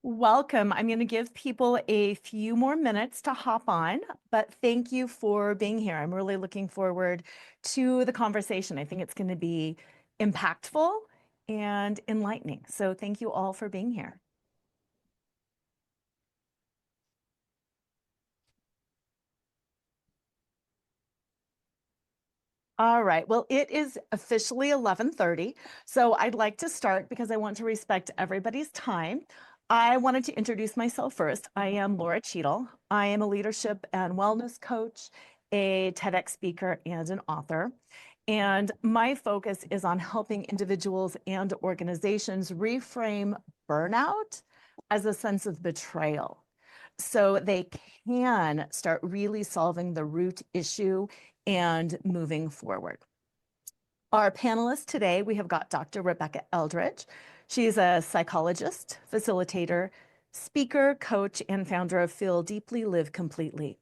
Welcome. I'm going to give people a few more minutes to hop on, but thank you for being here. I'm really looking forward to the conversation. I think it's going to be impactful and enlightening. So thank you all for being here. All right. Well, it is officially 11:30, so I'd like to start because I want to respect everybody's time. I wanted to introduce myself first. I am Lora Cheadle. I am a leadership and wellness coach, a TEDx speaker, and an author. And my focus is on helping individuals and organizations reframe burnout as a sense of betrayal so they can start really solving the root issue and moving forward. Our panelists today, we have got Dr. Rebecca Eldridge. She's a psychologist, facilitator, speaker, coach, and founder of Feel Deeply, Live Completely.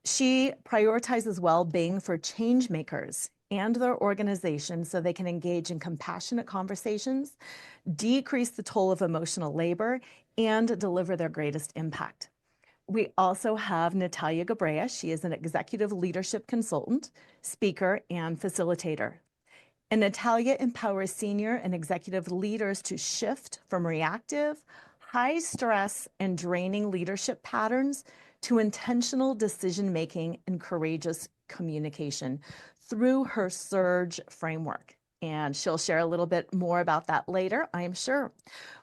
She prioritizes well-being for change makers and their organizations so they can engage in compassionate conversations, decrease the toll of emotional labor, and deliver their greatest impact. We also have Natalia Gabrea. She is an executive leadership consultant, speaker, and facilitator. And Natalia empowers senior and executive leaders to shift from reactive, high stress, and draining leadership patterns to intentional decision making and courageous communication through her Surge framework. And she'll share a little bit more about that later, I'm sure.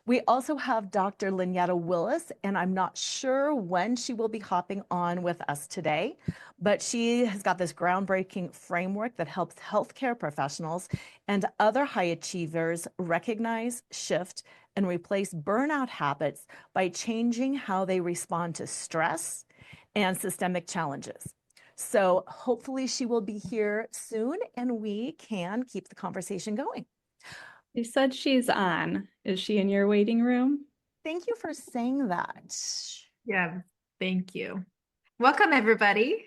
We also have Dr. Lynetta Willis, and I'm not sure when she will be hopping on with us today, but she has got this groundbreaking framework that helps healthcare professionals and other high achievers recognize, shift, and replace burnout habits by changing how they respond to stress and systemic challenges. So hopefully she will be here soon and we can keep the conversation going. You said she's on. Is she in your waiting room? Thank you for saying that. Yeah, thank you. Welcome, everybody.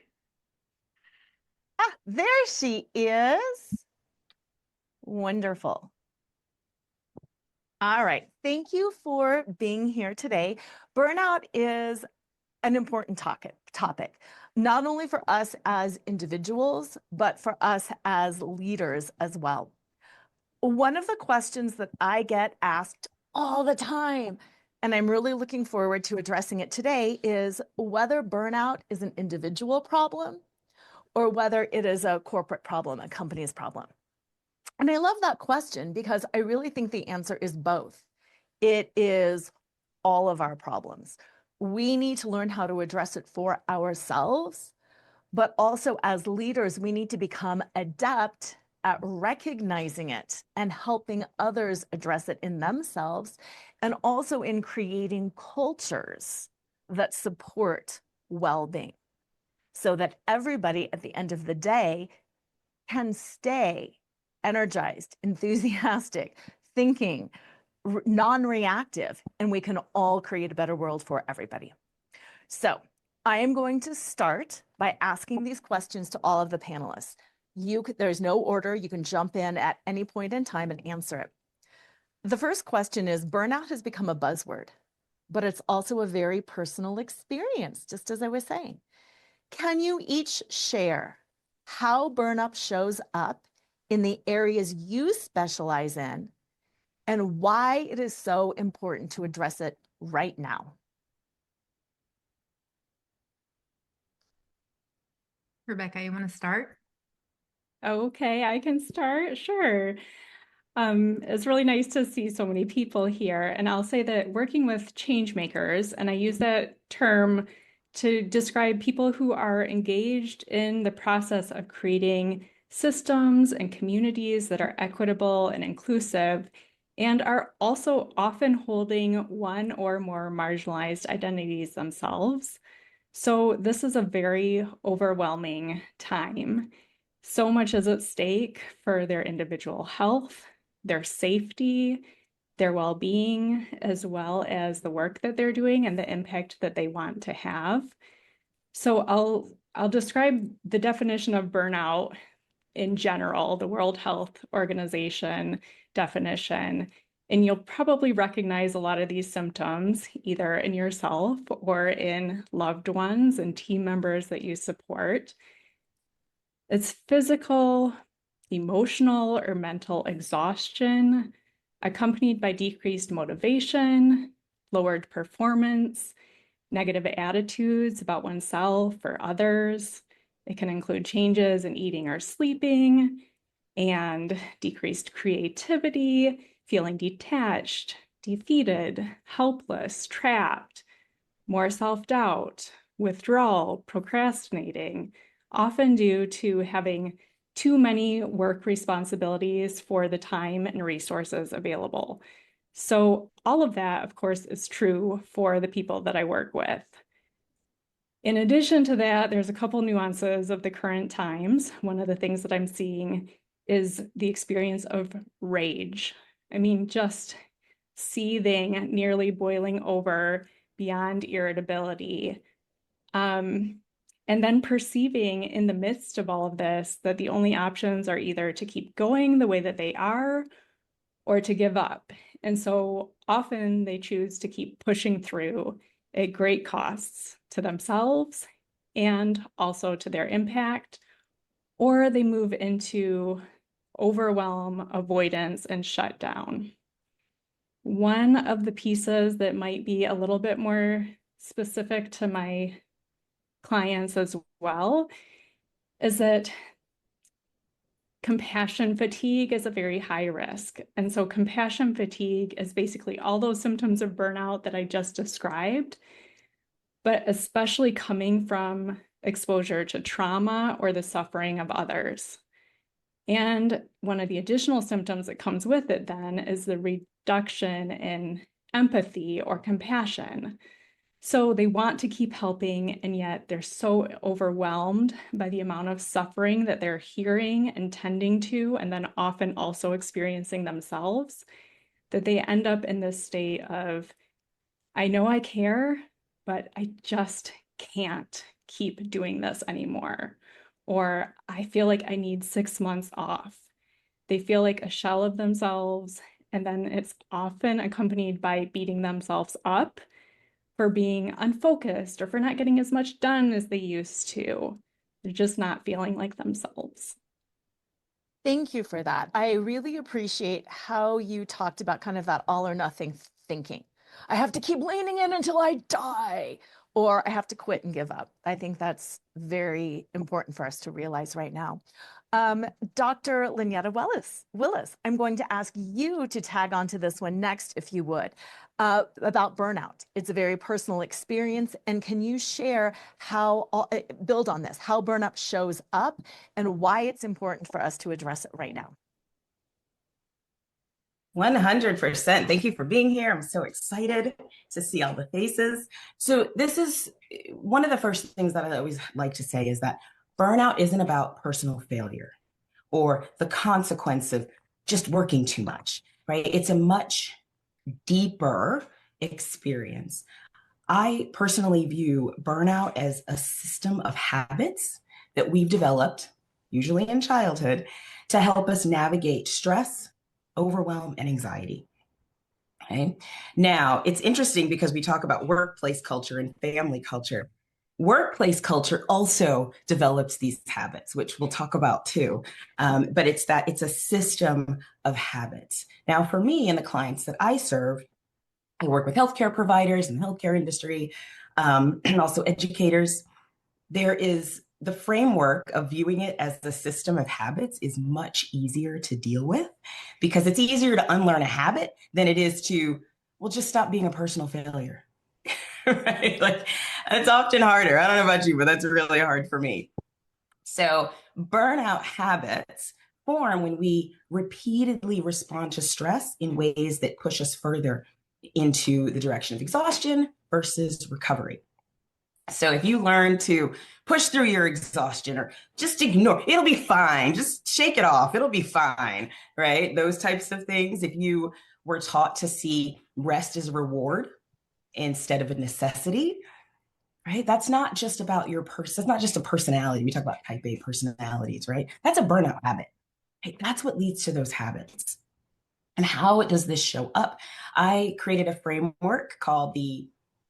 Ah, there she is. Wonderful. All right. Thank you for being here today. Burnout is an important topic, not only for us as individuals, but for us as leaders as well. One of the questions that I get asked all the time, and I'm really looking forward to addressing it today, is whether burnout is an individual problem or whether it is a corporate problem, a company's problem. And I love that question because I really think the answer is both. It is all of our problems. We need to learn how to address it for ourselves, but also as leaders, we need to become adept at recognizing it and helping others address it in themselves, and also in creating cultures that support well-being so that everybody at the end of the day can stay energized, enthusiastic, thinking, non-reactive, and we can all create a better world for everybody. So I am going to start by asking these questions to all of the panelists. There's no order. You can jump in at any point in time and answer it. The first question is, burnout has become a buzzword, but it's also a very personal experience, just as I was saying. Can you each share how burnout shows up in the areas you specialize in and why it is so important to address it right now? Rebecca, you want to start? Okay, I can start. Sure. It's really nice to see so many people here. And I'll say that working with change makers, and I use that term to describe people who are engaged in the process of creating systems and communities that are equitable and inclusive, and are also often holding one or more marginalized identities themselves. So this is a very overwhelming time. So much is at stake for their individual health, their safety, their well-being, as well as the work that they're doing and the impact that they want to have. So I'll describe the definition of burnout in general, the World Health Organization definition. And you'll probably recognize a lot of these symptoms either in yourself or in loved ones and team members that you support. It's physical, emotional, or mental exhaustion, accompanied by decreased motivation, lowered performance, negative attitudes about oneself or others. It can include changes in eating or sleeping, and decreased creativity, feeling detached, defeated, helpless, trapped, more self-doubt, withdrawal, procrastinating, often due to having too many work responsibilities for the time and resources available. So all of that, of course, is true for the people that I work with. In addition to that, there's a couple nuances of the current times. One of the things that I'm seeing is the experience of rage. I mean, just seething, nearly boiling over beyond irritability. And then perceiving in the midst of all of this that the only options are either to keep going the way that they are or to give up. And so often they choose to keep pushing through at great costs to themselves and also to their impact, or they move into overwhelm, avoidance, and shutdown. One of the pieces that might be a little bit more specific to my clients as well is that compassion fatigue is a very high risk. And so compassion fatigue is basically all those symptoms of burnout that I just described, but especially coming from exposure to trauma or the suffering of others. And one of the additional symptoms that comes with it then is the reduction in empathy or compassion. So they want to keep helping, and yet they're so overwhelmed by the amount of suffering that they're hearing and tending to, and then often also experiencing themselves, that they end up in this state of, I know I care, but I just can't keep doing this anymore. Or I feel like I need 6 months off. They feel like a shell of themselves, and then it's often accompanied by beating themselves up for being unfocused or for not getting as much done as they used to. They're just not feeling like themselves. Thank you for that. I really appreciate how you talked about kind of that all or nothing thinking. I have to keep leaning in until I die, or I have to quit and give up. I think that's very important for us to realize right now. Dr. Lynetta Willis, I'm going to ask you to tag onto this one next, if you would, about burnout. It's a very personal experience. And can you share how, build on this, how burnout shows up and why it's important for us to address it right now? 100%. Thank you for being here. I'm so excited to see all the faces. So this is one of the first things that I always like to say is that burnout isn't about personal failure or the consequence of just working too much, right? It's a much deeper experience. I personally view burnout as a system of habits that we've developed, usually in childhood, to help us navigate stress, overwhelm, and anxiety. Okay. Now, it's interesting because we talk about workplace culture and family culture. Workplace culture also develops these habits, which we'll talk about too. But it's a system of habits. Now, for me and the clients that I serve, I work with healthcare providers in the healthcare industry, and also educators. There is the framework of viewing it as the system of habits is much easier to deal with because it's easier to unlearn a habit than it is to, well, just stop being a personal failure. Right? Like, it's often harder. I don't know about you, but that's really hard for me. So burnout habits form when we repeatedly respond to stress in ways that push us further into the direction of exhaustion versus recovery. So if you learn to push through your exhaustion or just ignore, it'll be fine. Just shake it off. It'll be fine, right? Those types of things. If you were taught to see rest as a reward instead of a necessity, right? That's not just about your person. It's not just a personality. We talk about type A personalities, right? That's a burnout habit. Right? That's what leads to those habits. And how does this show up? I created a framework called the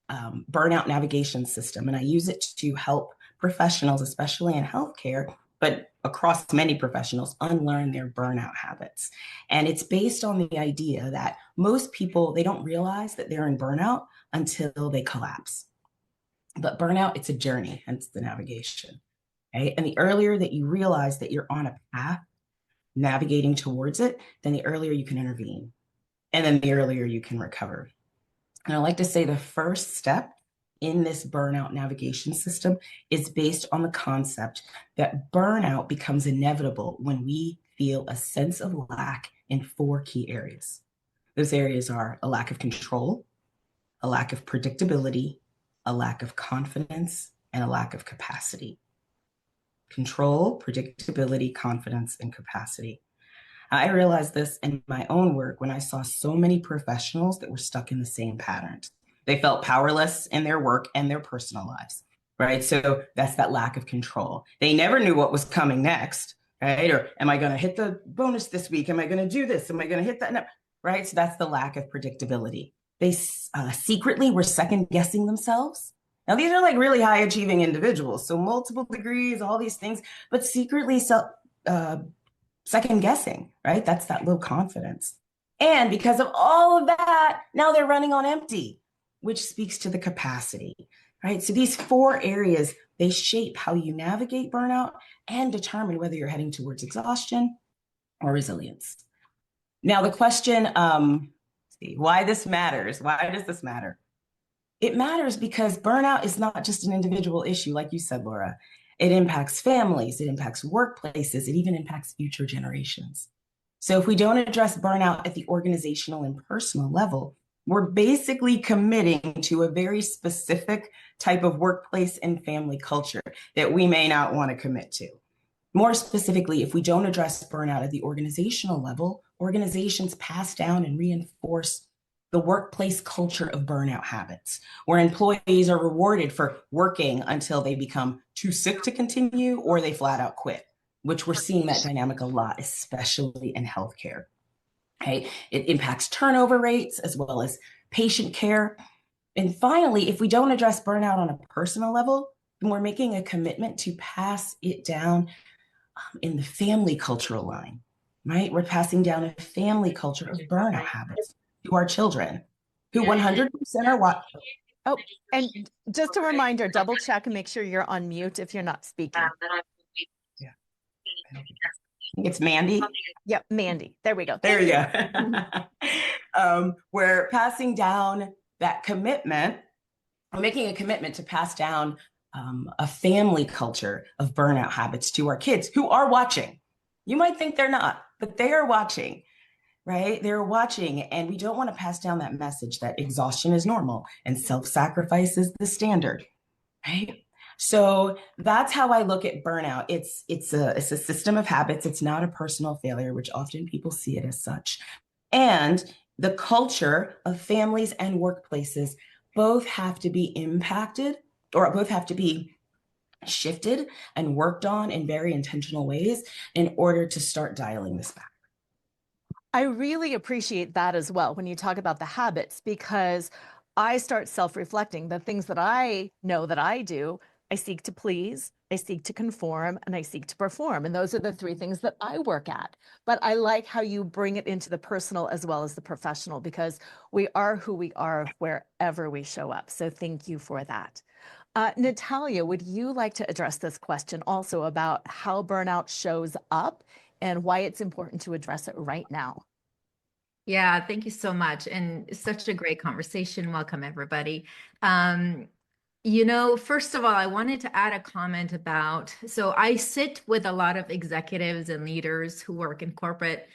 Burnout Navigation System, and I use it to help professionals, especially in healthcare, but across many professionals, unlearn their burnout habits. And it's based on the idea that most people, they don't realize that they're in burnout until they collapse. But burnout, it's a journey, hence the navigation, right? And the earlier that you realize that you're on a path navigating towards it, then the earlier you can intervene. And then the earlier you can recover. And I like to say the first step in this burnout navigation system is based on the concept that burnout becomes inevitable when we feel a sense of lack in 4 key areas. Those areas are a lack of control, a lack of predictability, a lack of confidence, and a lack of capacity. Control, predictability, confidence, and capacity. I realized this in my own work when I saw so many professionals that were stuck in the same patterns. They felt powerless in their work and their personal lives, right? So that's that lack of control. They never knew what was coming next, right? Or am I going to hit the bonus this week? Am I going to do this? Am I going to hit that? No, right? So that's the lack of predictability. They secretly were second guessing themselves. Now, these are like really high achieving individuals. So multiple degrees, all these things, but secretly second guessing, right? That's that low confidence. And because of all of that, now they're running on empty, which speaks to the capacity, right? So these 4 areas, they shape how you navigate burnout and determine whether you're heading towards exhaustion or resilience. Now, the question, why this matters? Why does this matter? It matters because burnout is not just an individual issue, like you said, Laura. It impacts families, it impacts workplaces, it even impacts future generations. So if we don't address burnout at the organizational and personal level, we're basically committing to a very specific type of workplace and family culture that we may not want to commit to. More specifically, if we don't address burnout at the organizational level, organizations pass down and reinforce the workplace culture of burnout habits, where employees are rewarded for working until they become too sick to continue or they flat out quit, which we're seeing that dynamic a lot, especially in healthcare. Okay? It impacts turnover rates as well as patient care. And finally, if we don't address burnout on a personal level, then we're making a commitment to pass it down in the family cultural line, right? We're passing down a family culture of burnout habits to our children, who 100% are what? Oh, and just a reminder, double check and make sure you're on mute if you're not speaking. Yeah. I think it's Mandy. Yep, Mandy. There we go. There Thank you go. We're passing down that commitment. We're making a commitment to pass down a family culture of burnout habits to our kids who are watching. You might think they're not, but they are watching. Right? They're watching, and we don't want to pass down that message that exhaustion is normal and self-sacrifice is the standard, right? So that's how I look at burnout. It's a system of habits. It's not a personal failure, which often people see it as such. And the culture of families and workplaces both have to be impacted, or both have to be shifted and worked on in very intentional ways in order to start dialing this back. I really appreciate that as well when you talk about the habits, because I start self-reflecting. The things that I know that I do, I seek to please, I seek to conform, and I seek to perform. And those are the 3 things that I work at. But I like how you bring it into the personal as well as the professional, because we are who we are wherever we show up. So thank you for that. Natalia, would you like to address this question also about how burnout shows up and why it's important to address it right now? Yeah, thank you so much. And it's such a great conversation. Welcome, everybody. First of all, I wanted to add a comment about, so I sit with a lot of executives and leaders who work in corporate,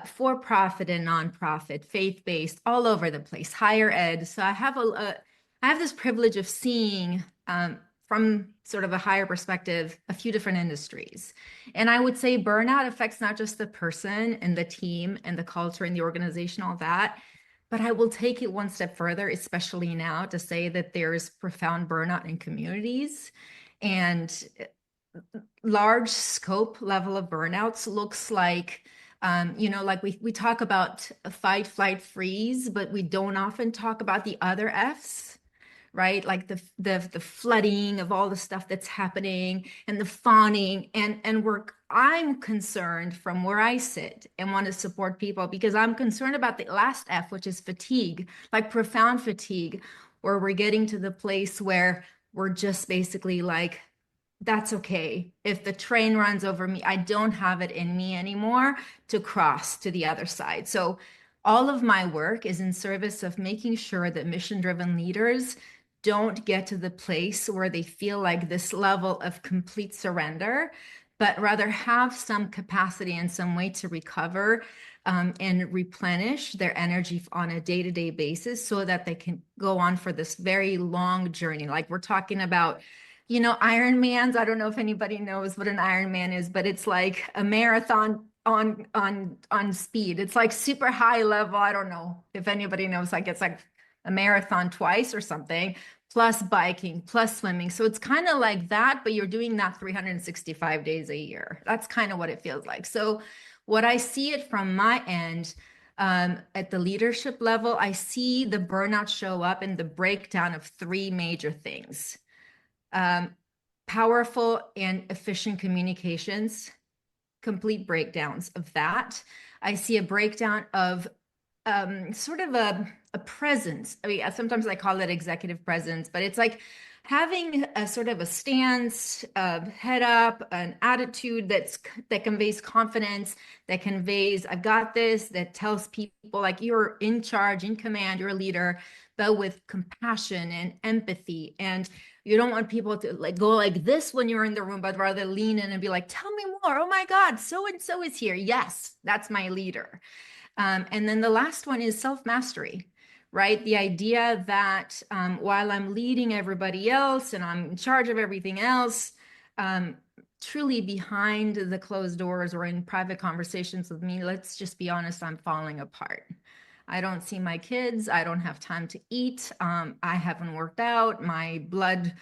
for-profit and nonprofit, faith-based, all over the place, higher ed. So I have this privilege of seeing from sort of a higher perspective, a few different industries. And I would say burnout affects not just the person and the team and the culture and the organization, all that, but I will take it one step further, especially now, to say that there's profound burnout in communities, and large scope level of burnouts looks like Like we talk about fight, flight, freeze, but we don't often talk about the other F's, right? Like the flooding of all the stuff that's happening and the fawning and work. I'm concerned from where I sit and want to support people because I'm concerned about the last F, which is fatigue, like profound fatigue, where we're getting to the place where we're just basically like, that's okay. If the train runs over me, I don't have it in me anymore to cross to the other side. So all of my work is in service of making sure that mission-driven leaders don't get to the place where they feel like this level of complete surrender, but rather have some capacity and some way to recover and replenish their energy on a day-to-day basis so that they can go on for this very long journey. Like we're talking about, Ironmans. I don't know if anybody knows what an Ironman is, but it's like a marathon on speed. It's like super high level. I don't know if anybody knows, like it's like a marathon twice or something, plus biking, plus swimming. So it's kind of like that, but you're doing that 365 days a year. That's kind of what it feels like. So what I see it from my end, at the leadership level, I see the burnout show up in the breakdown of three major things. Powerful and efficient communications, complete breakdowns of that. I see a breakdown of sort of a presence. I mean, sometimes I call it executive presence, but it's like having a sort of a stance, head up, an attitude that conveys confidence, that conveys, I've got this, that tells people like you're in charge, in command, you're a leader, but with compassion and empathy. And you don't want people to like go like this when you're in the room, but rather lean in and be like, tell me more. Oh my God, so-and-so is here. Yes, that's my leader. And then the last one is self-mastery, right? The idea that while I'm leading everybody else and I'm in charge of everything else, truly behind the closed doors or in private conversations with me, let's just be honest, I'm falling apart. I don't see my kids. I don't have time to eat. I haven't worked out. My blood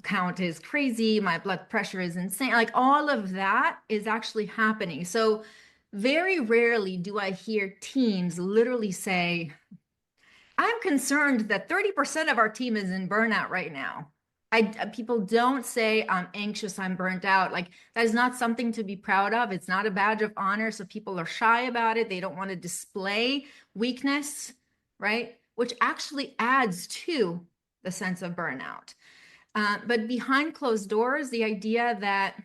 count is crazy. My blood pressure is insane. Like all of that is actually happening. So very rarely do I hear teams literally say, I'm concerned that 30% of our team is in burnout right now. People don't say, I'm anxious, I'm burnt out. Like that is not something to be proud of. It's not a badge of honor. So people are shy about it. They don't want to display weakness, right? Which actually adds to the sense of burnout. But behind closed doors, the idea that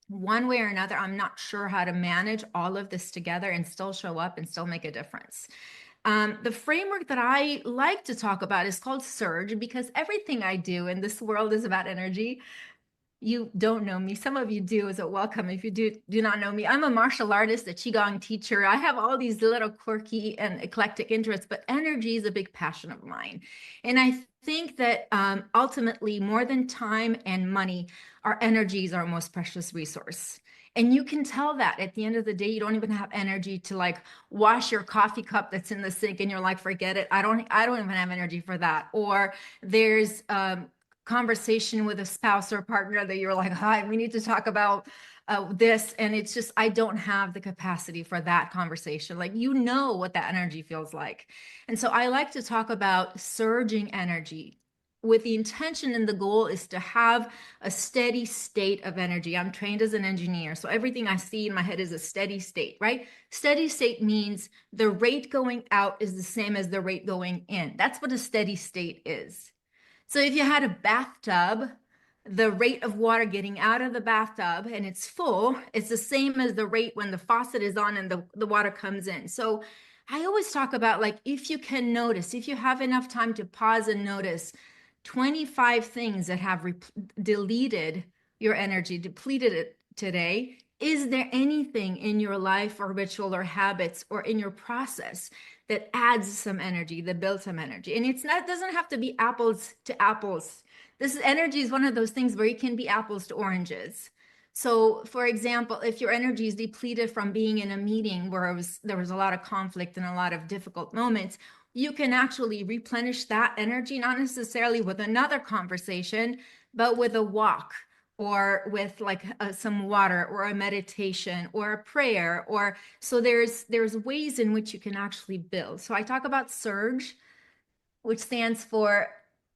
one way or another, I'm not sure how to manage all of this together and still show up and still make a difference. The framework that I like to talk about is called Surge because everything I do in this world is about energy. You don't know me. Some of you do, so welcome. If you do not know me, I'm a martial artist, a Qigong teacher. I have all these little quirky and eclectic interests, but energy is a big passion of mine. And I think that ultimately, more than time and money, our energy is our most precious resource. And you can tell that at the end of the day, you don't even have energy to like wash your coffee cup that's in the sink and you're like, forget it. I don't even have energy for that. Or there's conversation with a spouse or partner that you're like, hi, we need to talk about this. And it's just, I don't have the capacity for that conversation. Like, you know what that energy feels like. And so I like to talk about surging energy with the intention and the goal is to have a steady state of energy. I'm trained as an engineer, so everything I see in my head is a steady state, right? Steady state means the rate going out is the same as the rate going in. That's what a steady state is. So if you had a bathtub, the rate of water getting out of the bathtub and it's full, it's the same as the rate when the faucet is on and the water comes in. So I always talk about like, if you can notice, if you have enough time to pause and notice 25 things that have deleted your energy, depleted it today, is there anything in your life or ritual or habits or in your process that adds some energy, that builds some energy? And it's not, it doesn't have to be apples to apples. This energy is one of those things where it can be apples to oranges. So for example, if your energy is depleted from being in a meeting where there was a lot of conflict and a lot of difficult moments, you can actually replenish that energy, not necessarily with another conversation, but with a walk, or with like some water or a meditation or a prayer, or so there's ways in which you can actually build. So I talk about SURGE, which stands for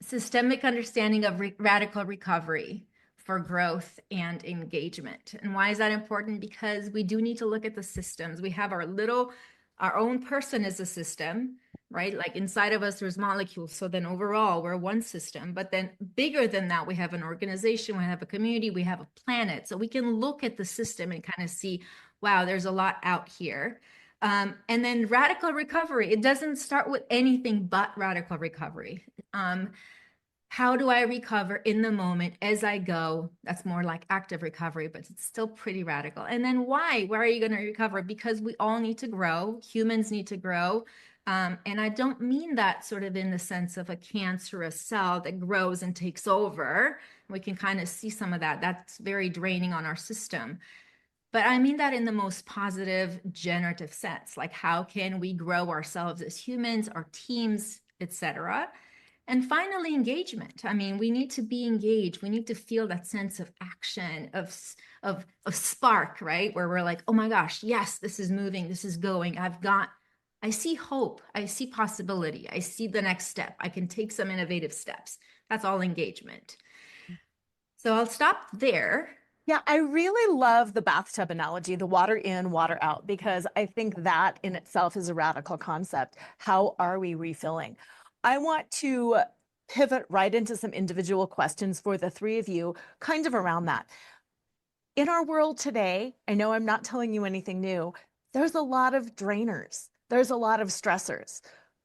Systemic Understanding of Radical Recovery for Growth and Engagement. And why is that important? Because we do need to look at the systems. We have our own person is a system, right? Like inside of us, there's molecules. So then overall, we're one system. But then bigger than that, we have an organization, we have a community, we have a planet. So we can look at the system and kind of see, wow, there's a lot out here. And then radical recovery, it doesn't start with anything but radical recovery. How do I recover in the moment as I go? That's more like active recovery, but it's still pretty radical. And then why? Why are you going to recover? Because we all need to grow. Humans need to grow. And I don't mean that sort of in the sense of a cancerous cell that grows and takes over. We can kind of see some of that. That's very draining on our system. But I mean that in the most positive, generative sense. Like, how can we grow ourselves as humans, our teams, etc.? And finally, engagement. I mean, we need to be engaged. We need to feel that sense of action, of spark, right? Where we're like, oh my gosh, yes, this is moving, this is going. I see hope. I see possibility. I see the next step. I can take some innovative steps. That's all engagement. So I'll stop there. Yeah, I really love the bathtub analogy, the water in, water out, because I think that in itself is a radical concept. How are we refilling? I want to pivot right into some individual questions for the three of you, kind of around that. In our world today, I know I'm not telling you anything new, there's a lot of drainers. There's a lot of stressors,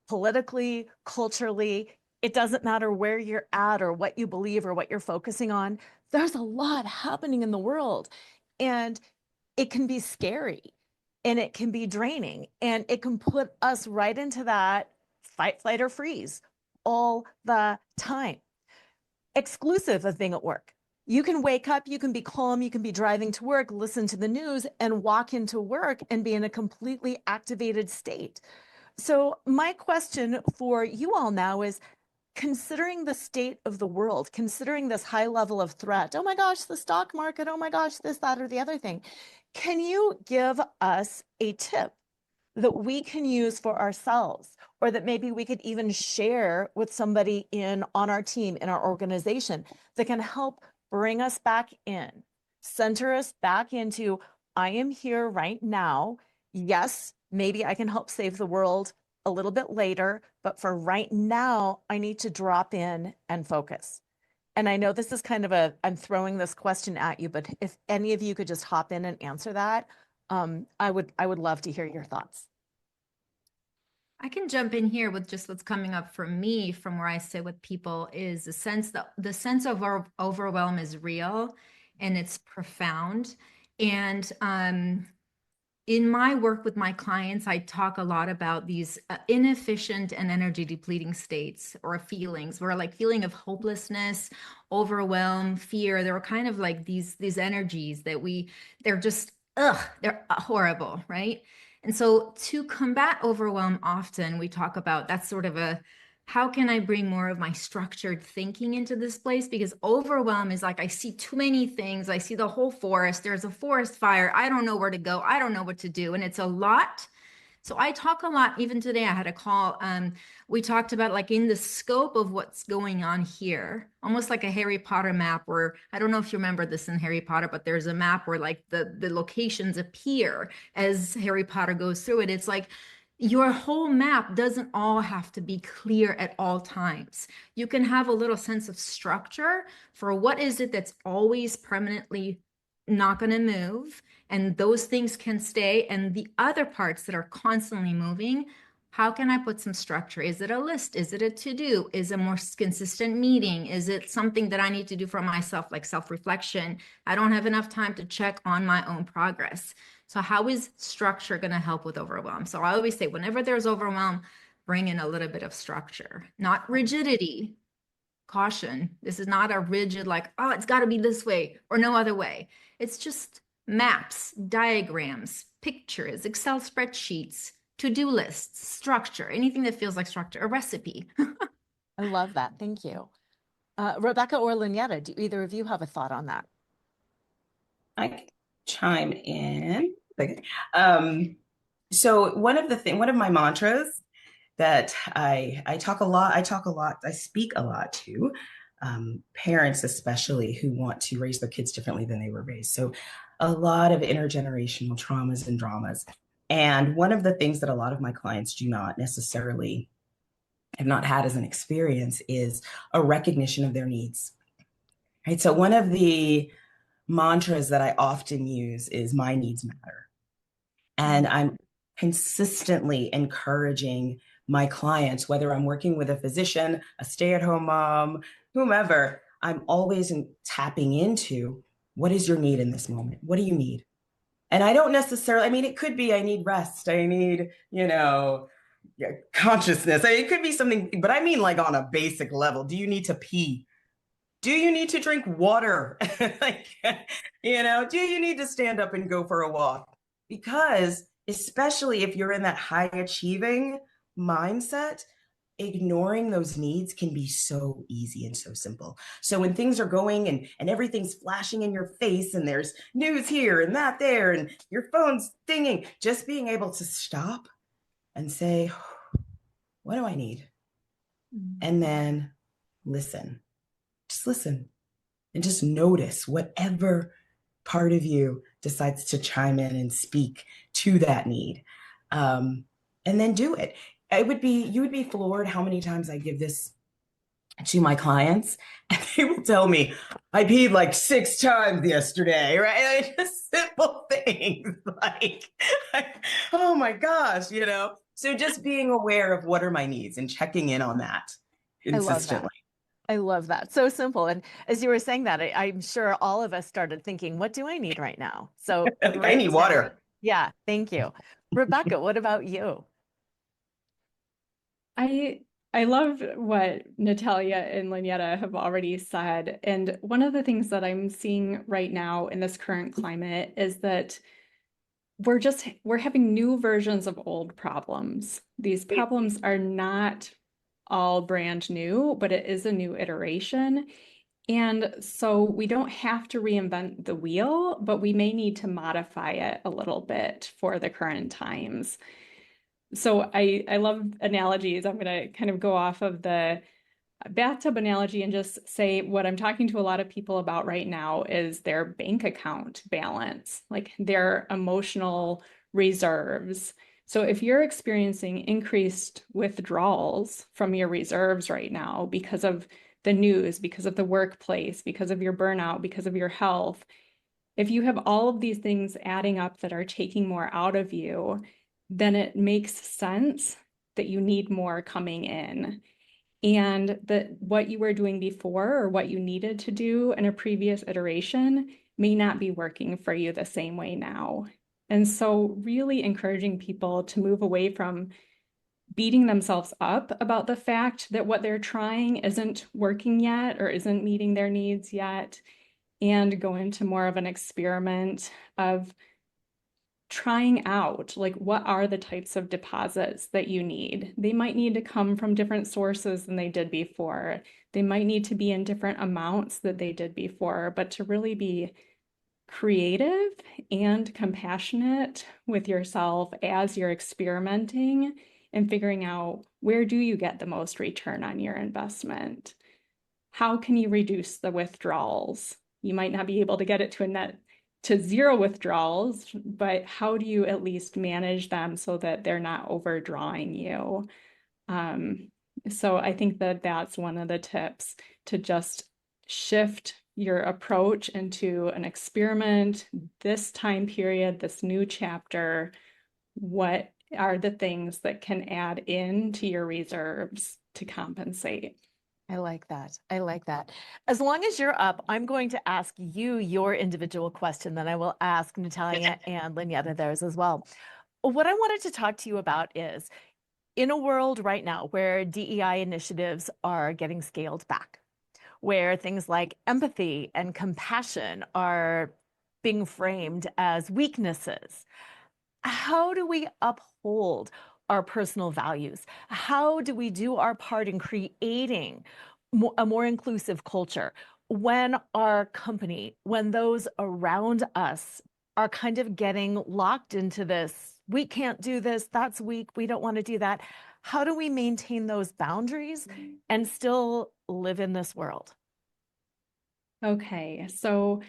politically, culturally. It doesn't matter where you're at or what you believe or what you're focusing on. There's a lot happening in the world, and it can be scary and it can be draining, and it can put us right into that fight, flight, or freeze all the time, exclusive of being at work. You can wake up, you can be calm, you can be driving to work, listen to the news, and walk into work and be in a completely activated state. So my question for you all now is, considering the state of the world, considering this high level of threat, oh my gosh, the stock market, oh my gosh, this, that, or the other thing, can you give us a tip that we can use for ourselves, or that maybe we could even share with somebody on our team, in our organization, that can help bring us back in, center us back into, I am here right now. Yes, maybe I can help save the world a little bit later, but for right now, I need to drop in and focus. And I know this is kind of I'm throwing this question at you, but if any of you could just hop in and answer that, I would love to hear your thoughts. I can jump in here with just what's coming up for me from where I sit with people is the sense of overwhelm is real and it's profound. And in my work with my clients, I talk a lot about these inefficient and energy depleting states or feelings, where like feeling of hopelessness, overwhelm, fear. They're kind of like these energies that they're just, they're horrible, right? And so to combat overwhelm, often we talk about that's sort of how can I bring more of my structured thinking into this place? Because overwhelm is like, I see too many things. I see the whole forest. There's a forest fire. I don't know where to go. I don't know what to do. And it's a lot. So I talk a lot, even today I had a call. We talked about like in the scope of what's going on here, almost like a Harry Potter map, where I don't know if you remember this in Harry Potter, but there's a map where like the locations appear as Harry Potter goes through it. It's like your whole map doesn't all have to be clear at all times. You can have a little sense of structure for what is it that's always permanently not going to move, and those things can stay, and the other parts that are constantly moving, how can I put some structure? Is it a list? Is it a to-do? Is it a more consistent meeting? Is it something that I need to do for myself, like self-reflection? I don't have enough time to check on my own progress. So how is structure going to help with overwhelm? So I always say, whenever there's overwhelm, bring in a little bit of structure, not rigidity. Caution, this is not a rigid, like, oh, it's got to be this way or no other way. It's just maps, diagrams, pictures, Excel spreadsheets, to-do lists, structure, anything that feels like structure, a recipe. I love that. Thank you. Rebecca or Lynetta, do either of you have a thought on that? I can chime in. Okay. So one of my mantras that I talk a lot, I speak a lot to parents, especially who want to raise their kids differently than they were raised. So a lot of intergenerational traumas and dramas. And one of the things that a lot of my clients do not necessarily have not had as an experience is a recognition of their needs. Right. So one of the mantras that I often use is my needs matter. And I'm consistently encouraging my clients, whether I'm working with a physician, a stay-at-home mom, whomever, I'm always tapping into what is your need in this moment? What do you need? And I don't necessarily, I mean, it could be I need rest, I need, consciousness. It could be something, but I mean, like on a basic level, do you need to pee? Do you need to drink water? Like, do you need to stand up and go for a walk? Because especially if you're in that high achieving mindset, ignoring those needs can be so easy and so simple. So when things are going and everything's flashing in your face and there's news here and that there and your phone's dinging, just being able to stop and say, what do I need? And then listen. Just listen and just notice whatever part of you decides to chime in and speak to that need. And then do it. You would be floored how many times I give this to my clients, and they will tell me, I peed like 6 times yesterday, right? Like, just simple things like, oh my gosh, So just being aware of what are my needs and checking in on that I love that. consistently. I love that. So simple. And as you were saying that, I'm sure all of us started thinking, what do I need right now? So Like, I need great. water. Yeah, thank you. Rebecca, what about you? I love what Natalia and Lynetta have already said. And one of the things that I'm seeing right now in this current climate is that we're having new versions of old problems. These problems are not all brand new, but it is a new iteration. And so we don't have to reinvent the wheel, but we may need to modify it a little bit for the current times. So I love analogies. I'm going to kind of go off of the bathtub analogy and just say what I'm talking to a lot of people about right now is their bank account balance, like their emotional reserves. So if you're experiencing increased withdrawals from your reserves right now because of the news, because of the workplace, because of your burnout, because of your health, if you have all of these things adding up that are taking more out of you, then it makes sense that you need more coming in. And that what you were doing before or what you needed to do in a previous iteration may not be working for you the same way now. And so really encouraging people to move away from beating themselves up about the fact that what they're trying isn't working yet or isn't meeting their needs yet, and go into more of an experiment of trying out, like, what are the types of deposits that you need? They might need to come from different sources than they did before. They might need to be in different amounts that they did before, but to really be creative and compassionate with yourself as you're experimenting and figuring out, where do you get the most return on your investment? How can you reduce the withdrawals? You might not be able to get it to zero withdrawals, but how do you at least manage them so that they're not overdrawing you? So I think that that's one of the tips, to just shift your approach into an experiment, this time period, this new chapter. What are the things that can add in to your reserves to compensate? I like that. I like that. As long as you're up, I'm going to ask you your individual question, then I will ask Natalia and Lynetta theirs as well. What I wanted to talk to you about is, in a world right now where DEI initiatives are getting scaled back, where things like empathy and compassion are being framed as weaknesses, how do we uphold our personal values? How do we do our part in creating a more inclusive culture? when our company, when those around us are kind of getting locked into this, we can't do this, that's weak, we don't want to do that. How do we maintain those boundaries and still live in this world? Okay, so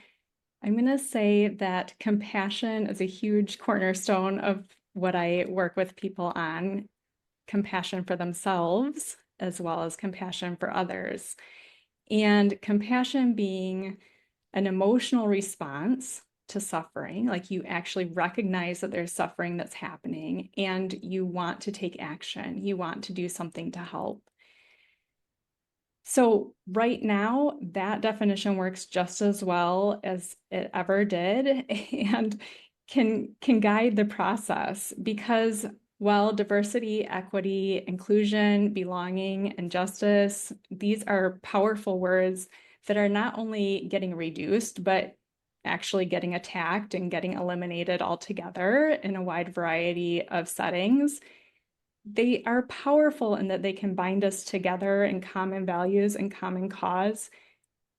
I'm going to say that compassion is a huge cornerstone of what I work with people on, compassion for themselves as well as compassion for others. And compassion being an emotional response to suffering, like you actually recognize that there's suffering that's happening and you want to take action, you want to do something to help. So right now, that definition works just as well as it ever did and can guide the process because while diversity, equity, inclusion, belonging, and justice, these are powerful words that are not only getting reduced, but actually getting attacked and getting eliminated altogether in a wide variety of settings. They are powerful in that they can bind us together in common values and common cause.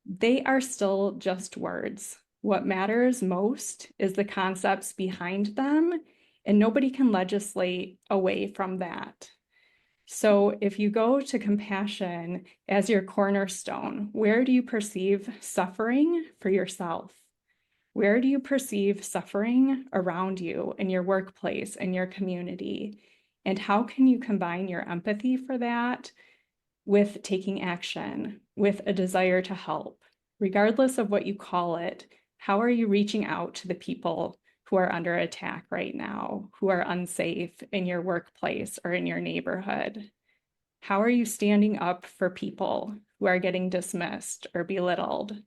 They are still just words. What matters most is the concepts behind them, and nobody can legislate away from that. So if you go to compassion as your cornerstone, where do you perceive suffering for yourself? Where do you perceive suffering around you in your workplace, in your community? And how can you combine your empathy for that with taking action, with a desire to help? Regardless of what you call it, how are you reaching out to the people who are under attack right now, who are unsafe in your workplace or in your neighborhood? How are you standing up for people who are getting dismissed or belittled?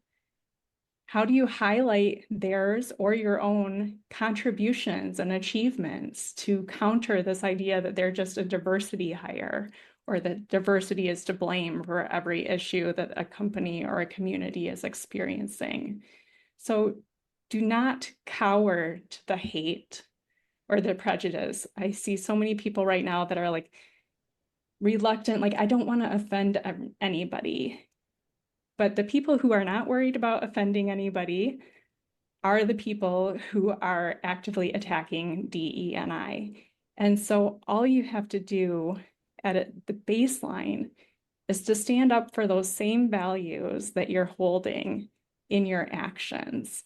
How do you highlight theirs or your own contributions and achievements to counter this idea that they're just a diversity hire or that diversity is to blame for every issue that a company or a community is experiencing? So do not cower to the hate or the prejudice. I see so many people right now that are like reluctant, like, I don't want to offend anybody. But the people who are not worried about offending anybody are the people who are actively attacking DE&I. And so all you have to do at the baseline is to stand up for those same values that you're holding in your actions.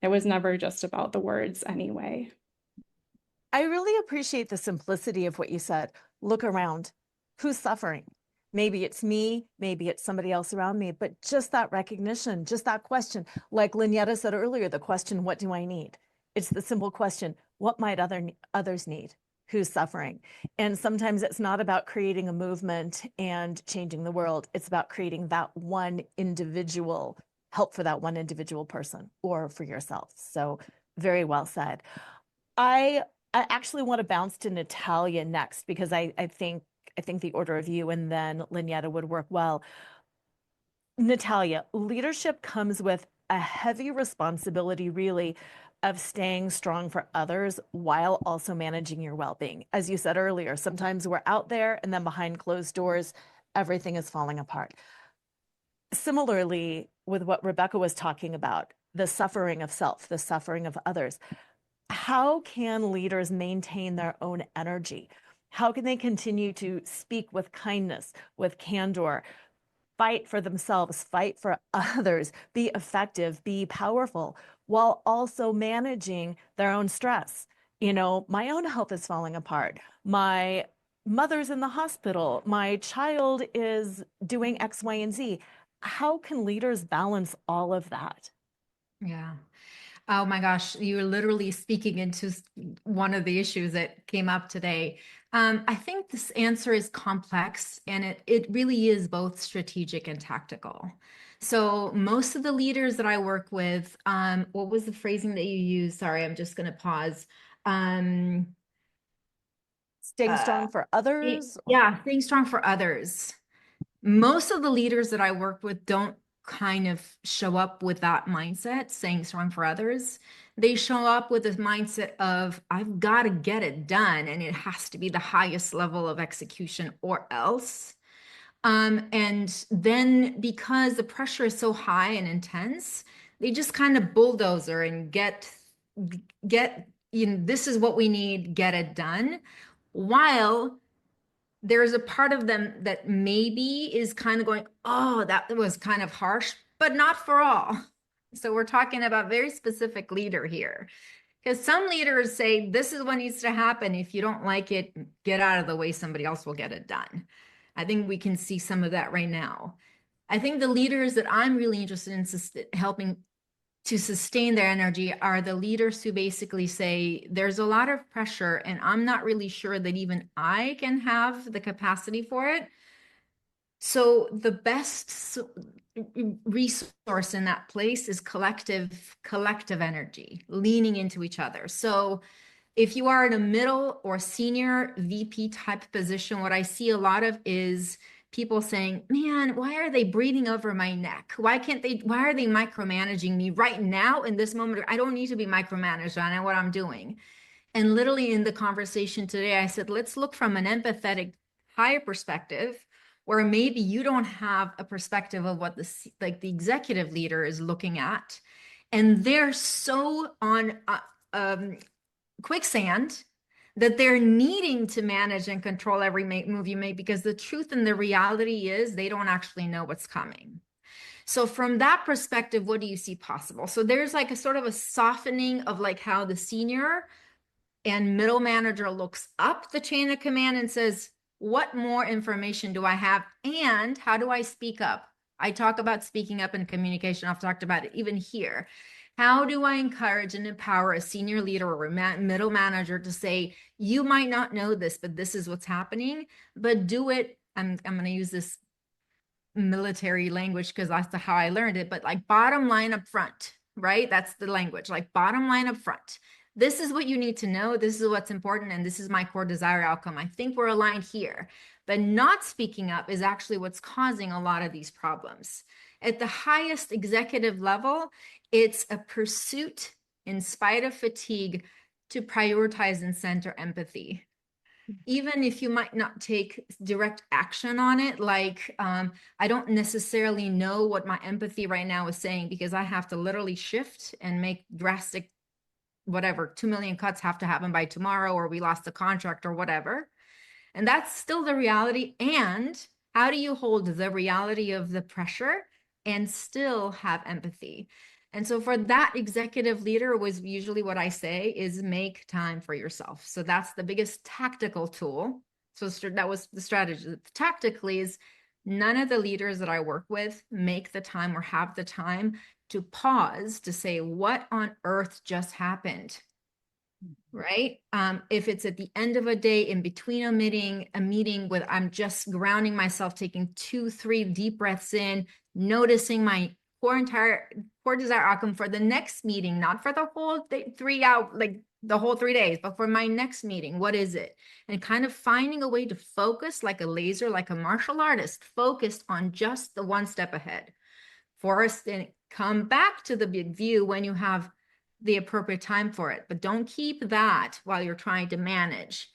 It was never just about the words anyway. I really appreciate the simplicity of what you said. Look around. Who's suffering? Maybe it's me, maybe it's somebody else around me, but just that recognition, just that question. Like Lynetta said earlier, the question, what do I need? It's the simple question, what might others need? Who's suffering? And sometimes it's not about creating a movement and changing the world. It's about creating that one individual, help for that one individual person or for yourself. So very well said. I actually want to bounce to Natalia next because I think the order of you and then Lynetta would work well. Natalia, leadership comes with a heavy responsibility, really, of staying strong for others while also managing your well-being. As you said earlier, sometimes we're out there and then behind closed doors, everything is falling apart. Similarly, with what Rebecca was talking about, the suffering of self, the suffering of others, how can leaders maintain their own energy? How can they continue to speak with kindness, with candor, fight for themselves, fight for others, be effective, be powerful, while also managing their own stress? You know, my own health is falling apart. My mother's in the hospital. My child is doing X, Y, and Z. How can leaders balance all of that? Yeah. Oh my gosh, you're literally speaking into one of the issues that came up today. I think this answer is complex and it really is both strategic and tactical. So most of the leaders that I work with, what was the phrasing that you used? Sorry, I'm just going to pause. Staying strong for others? Yeah, staying strong for others. Most of the leaders that I work with don't kind of show up with that mindset, staying strong for others. They show up with this mindset of, I've got to get it done, and it has to be the highest level of execution or else. And then because the pressure is so high and intense, they just kind of bulldozer and get, this is what we need, get it done. While there's a part of them that maybe is kind of going, oh, that was kind of harsh, but not for all. So we're talking about very specific leader here. Because some leaders say, this is what needs to happen. If you don't like it, get out of the way. Somebody else will get it done. I think we can see some of that right now. I think the leaders that I'm really interested in helping to sustain their energy are the leaders who basically say, there's a lot of pressure and I'm not really sure that even I can have the capacity for it. So the best resource in that place is collective energy, leaning into each other. So if you are in a middle or senior VP type position, what I see a lot of is people saying, man, why are they breathing over my neck? Why are they micromanaging me right now in this moment? I don't need to be micromanaged. I know what I'm doing. And literally in the conversation today, I said, let's look from an empathetic, higher perspective, where maybe you don't have a perspective of what the executive leader is looking at. And they're so on quicksand that they're needing to manage and control every move you make, because the truth and the reality is they don't actually know what's coming. So from that perspective, what do you see possible? So there's like a sort of a softening of like how the senior and middle manager looks up the chain of command and says, what more information do I have? And how do I speak up? I talk about speaking up in communication. I've talked about it even here. How do I encourage and empower a senior leader or a middle manager to say, you might not know this, but this is what's happening, but do it. I'm going to use this military language because that's how I learned it, but like bottom line up front, right? That's the language, like bottom line up front. This is what you need to know. This is what's important. And this is my core desired outcome. I think we're aligned here. But not speaking up is actually what's causing a lot of these problems. At the highest executive level, it's a pursuit, in spite of fatigue, to prioritize and center empathy. Even if you might not take direct action on it, like I don't necessarily know what my empathy right now is saying because I have to literally shift and make drastic whatever, 2 million cuts have to happen by tomorrow, or we lost a contract or whatever. And that's still the reality. And how do you hold the reality of the pressure and still have empathy? And so for that executive leader, was usually what I say is make time for yourself. So that's the biggest tactical tool. So that was the strategy. Tactically is none of the leaders that I work with make the time or have the time to pause to say, what on earth just happened? Right? If it's at the end of a day, in between a meeting with, I'm just grounding myself, taking 2-3 deep breaths in, noticing my core desired outcome for the next meeting, not for the whole 3 out, like the whole 3 days, but for my next meeting, what is it? And kind of finding a way to focus like a laser, like a martial artist, focused on just the one step ahead. Forest and come back to the big view when you have the appropriate time for it, but don't keep that while you're trying to manage.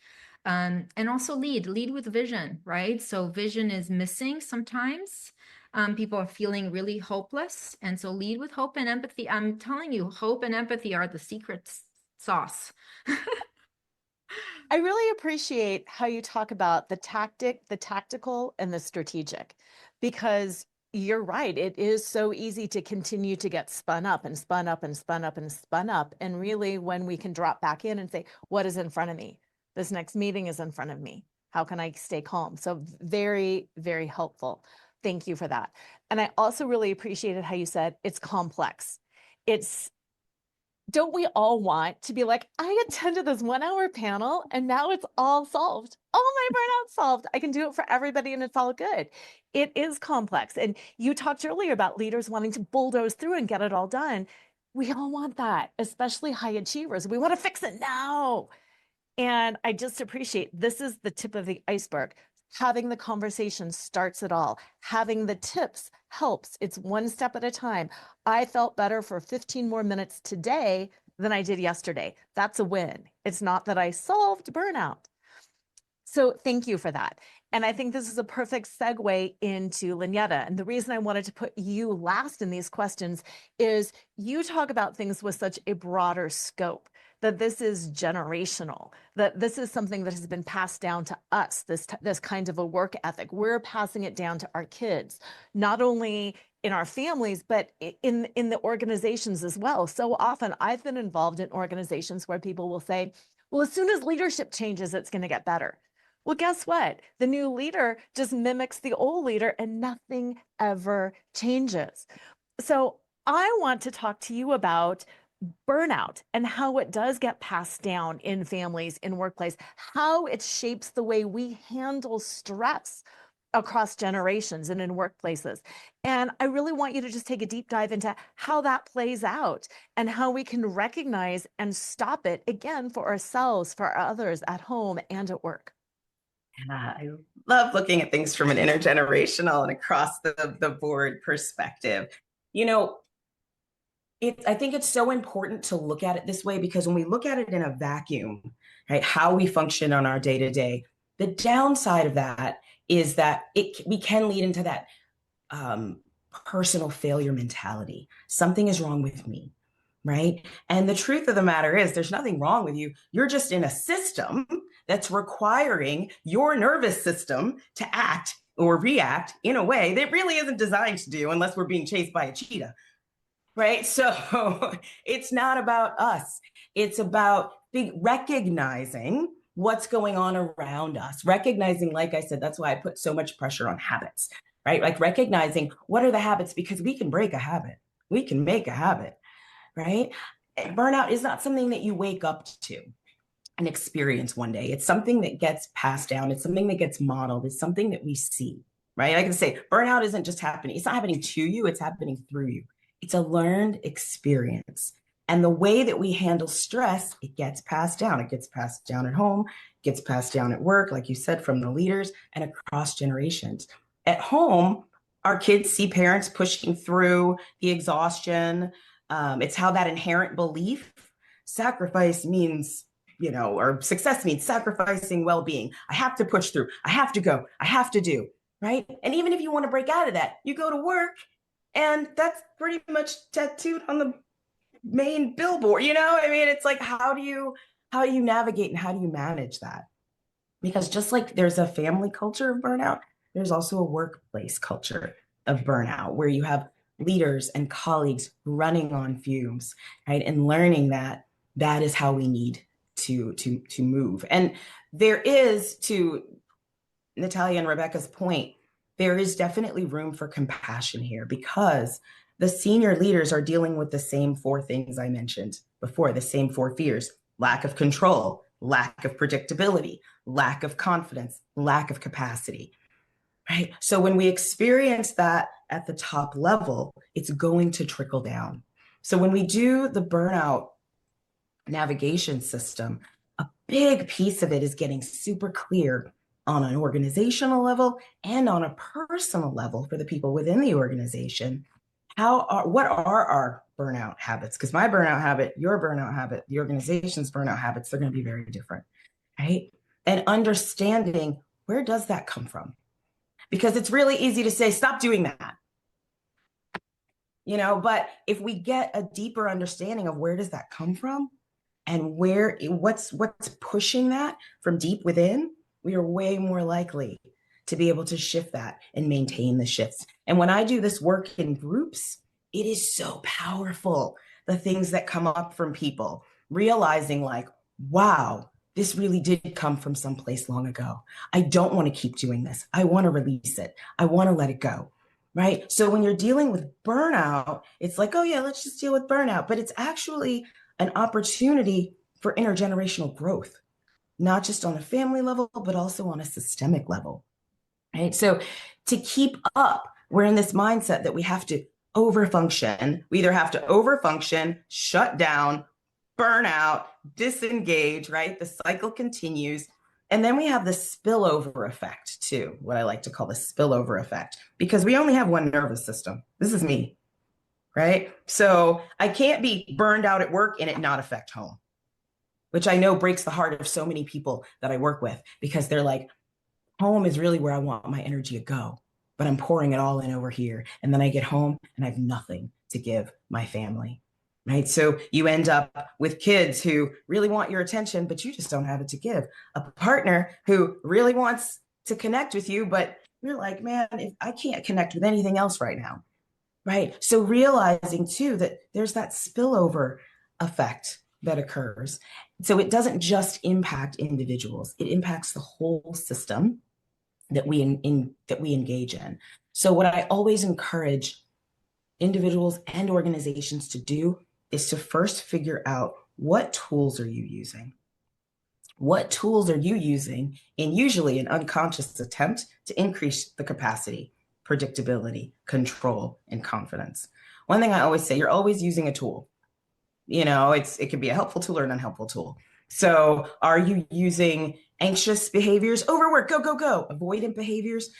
And also lead with vision, right? So vision is missing sometimes. People are feeling really hopeless. And so lead with hope and empathy. I'm telling you, hope and empathy are the secret sauce. I really appreciate how you talk about the tactical, and the strategic, because you're right. It is so easy to continue to get spun up and spun up and spun up and spun up. And really, when we can drop back in and say, what is in front of me? This next meeting is in front of me. How can I stay calm? So very, very helpful. Thank you for that. And I also really appreciated how you said it's complex. Don't we all want to be like, I attended this 1-hour panel and now it's all solved. All my burnout solved. I can do it for everybody and it's all good. It is complex. And you talked earlier about leaders wanting to bulldoze through and get it all done. We all want that, especially high achievers. We want to fix it now. And I just appreciate this is the tip of the iceberg. Having the conversation starts it all. Having the tips helps. It's one step at a time. I felt better for 15 more minutes today than I did yesterday. That's a win. It's not that I solved burnout. So thank you for that. And I think this is a perfect segue into Lynetta. And the reason I wanted to put you last in these questions is you talk about things with such a broader scope, that this is generational, that this is something that has been passed down to us, this kind of a work ethic. We're passing it down to our kids, not only in our families, but in the organizations as well. So often I've been involved in organizations where people will say, well, as soon as leadership changes, it's going to get better. Well, guess what? The new leader just mimics the old leader and nothing ever changes. So I want to talk to you about burnout and how it does get passed down in families, in workplace, how it shapes the way we handle stress across generations and in workplaces. And I really want you to just take a deep dive into how that plays out and how we can recognize and stop it again for ourselves, for others at home and at work. I love looking at things from an intergenerational and across the board perspective. You know, I think it's so important to look at it this way, because when we look at it in a vacuum, right, how we function on our day-to-day, the downside of that is that we can lead into that personal failure mentality. Something is wrong with me, right? And the truth of the matter is there's nothing wrong with you. You're just in a system that's requiring your nervous system to act or react in a way that really isn't designed to do, unless we're being chased by a cheetah, right? So it's not about us. It's about recognizing what's going on around us, recognizing, like I said, that's why I put so much pressure on habits, right? Like recognizing what are the habits, because we can break a habit. We can make a habit, right? Burnout is not something that you wake up to and experience one day. It's something that gets passed down. It's something that gets modeled. It's something that we see, right? I can say burnout isn't just happening. It's not happening to you. It's happening through you. It's a learned experience. And the way that we handle stress, it gets passed down. It gets passed down at home, gets passed down at work, like you said, from the leaders and across generations. At home, our kids see parents pushing through the exhaustion. It's how that inherent belief, sacrifice means, or success means sacrificing well-being. I have to push through. I have to go. I have to do, right? And even if you want to break out of that, you go to work and that's pretty much tattooed on the main billboard. I mean, it's like, how do you navigate and how do you manage that? Because just like there's a family culture of burnout, there's also a workplace culture of burnout where you have leaders and colleagues running on fumes, right? And learning that is how we need to move. And there is, to Natalia and Rebecca's point, there is definitely room for compassion here, because the senior leaders are dealing with the same four things I mentioned before, the same four fears: lack of control, lack of predictability, lack of confidence, lack of capacity, right? So when we experience that at the top level, it's going to trickle down. So when we do the burnout navigation system, a big piece of it is getting super clear on an organizational level and on a personal level for the people within the organization. What are our burnout habits? Because my burnout habit, your burnout habit, the organization's burnout habits, they're going to be very different, right? And understanding, where does that come from? Because it's really easy to say, stop doing that. But if we get a deeper understanding of where does that come from and what's pushing that from deep within, we are way more likely to be able to shift that and maintain the shifts. And when I do this work in groups, it is so powerful, the things that come up from people, realizing like, wow, this really did come from someplace long ago. I don't want to keep doing this. I want to release it. I want to let it go, right? So when you're dealing with burnout, it's like, oh yeah, let's just deal with burnout. But it's actually an opportunity for intergenerational growth, not just on a family level, but also on a systemic level. Right. So to keep up, we're in this mindset that we have to overfunction. We either have to overfunction, shut down, burn out, disengage, right? The cycle continues. And then we have the spillover effect too, what I like to call the spillover effect, because we only have one nervous system. This is me, right? So I can't be burned out at work and it not affect home. which I know breaks the heart of so many people that I work with, because they're like, home is really where I want my energy to go, but I'm pouring it all in over here. And then I get home and I have nothing to give my family, right? So you end up with kids who really want your attention, but you just don't have it to give. A partner who really wants to connect with you, but you're like, man, if I can't connect with anything else right now, right? So realizing too that there's that spillover effect that occurs. So it doesn't just impact individuals, it impacts the whole system that we engage in. So what I always encourage individuals and organizations to do is to first figure out, what tools are you using? What tools are you using in usually an unconscious attempt to increase the capacity, predictability, control, and confidence? One thing I always say, you're always using a tool. You know, it can be a helpful tool or an unhelpful tool. So are you using anxious behaviors, overwork, go, go, go, avoidant behaviors?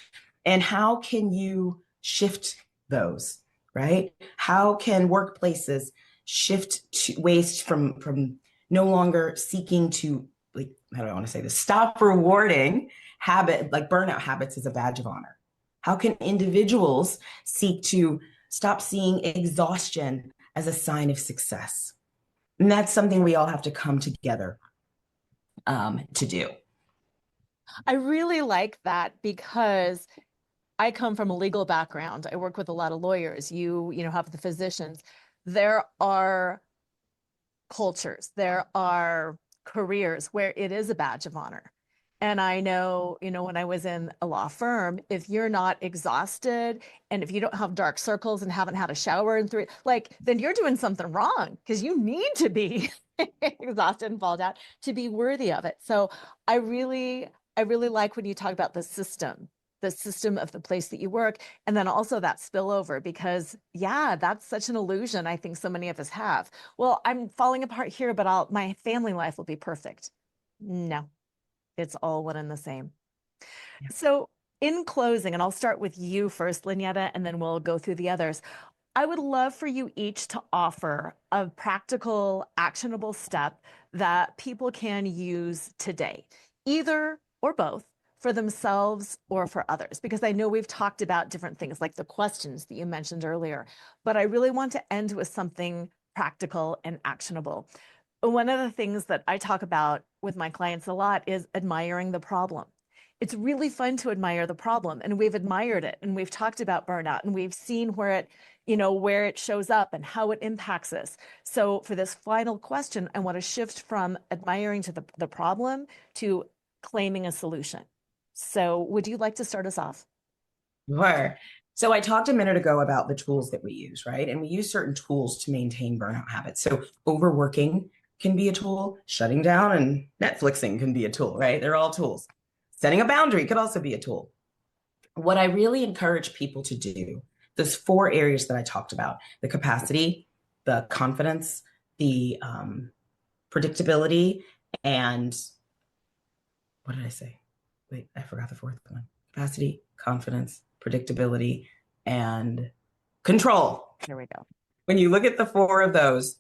And how can you shift those, right? How can workplaces shift to ways from no longer seeking to, like, how do I want to say this? Stop rewarding habit, like burnout habits, as a badge of honor. How can individuals seek to stop seeing exhaustion as a sign of success? And that's something we all have to come together to do. I really like that, because I come from a legal background. I work with a lot of lawyers. You know, have the physicians. There are cultures, there are careers where it is a badge of honor. And I know, you know, when I was in a law firm, if you're not exhausted and if you don't have dark circles and haven't had a shower in then you're doing something wrong, because you need to be exhausted and fall down to be worthy of it. So I really like when you talk about the system of the place that you work, and then also that spillover, because yeah, that's such an illusion I think so many of us have. Well, I'm falling apart here, but my family life will be perfect. No, it's all one and the same. Yeah. So in closing, and I'll start with you first, Lynetta, and then we'll go through the others. I would love for you each to offer a practical, actionable step that people can use today, either or both, for themselves or for others, because I know we've talked about different things like the questions that you mentioned earlier, but I really want to end with something practical and actionable. One of the things that I talk about with my clients a lot is admiring the problem. It's really fun to admire the problem, and we've admired it, and we've talked about burnout, and we've seen where it shows up and how it impacts us. So for this final question, I want to shift from admiring to the problem to claiming a solution. So would you like to start us off? Sure. So I talked a minute ago about the tools that we use, right? And we use certain tools to maintain burnout habits. So overworking can be a tool, shutting down and Netflixing can be a tool, right? They're all tools. Setting a boundary could also be a tool. What I really encourage people to do, those 4 areas that I talked about, the capacity, the confidence, the predictability, and what did I say? Wait, I forgot the 4th one. Capacity, confidence, predictability, and control. There we go. When you look at the 4 of those,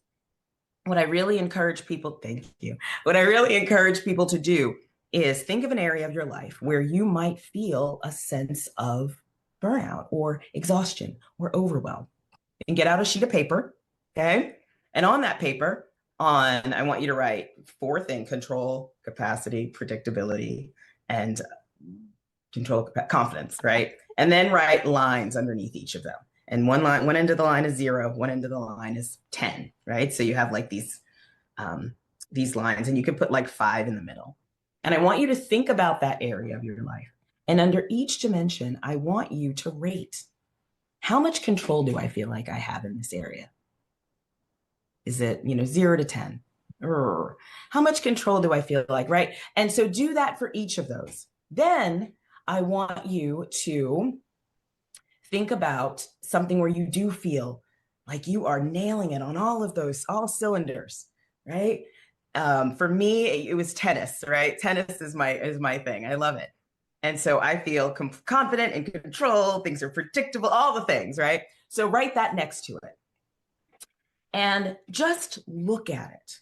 what I really encourage people, thank you. What I really encourage people to do is think of an area of your life where you might feel a sense of burnout or exhaustion or overwhelm, and get out a sheet of paper, okay? And on that paper, I want you to write 4 things: control, capacity, predictability, and confidence, right? And then write lines underneath each of them. And one end of the line is 0, one end of the line is 10, right? So you have like these lines, and you can put like 5 in the middle. And I want you to think about that area of your life. And under each dimension, I want you to rate, how much control do I feel like I have in this area? Is it, 0 to 10? How much control do I feel like, right? And so do that for each of those. Then I want you to think about something where you do feel like you are nailing it on all cylinders, right? For me, it was tennis, right? Tennis is my thing. I love it. And so I feel confident and control. Things are predictable, all the things, right? So write that next to it and just look at it.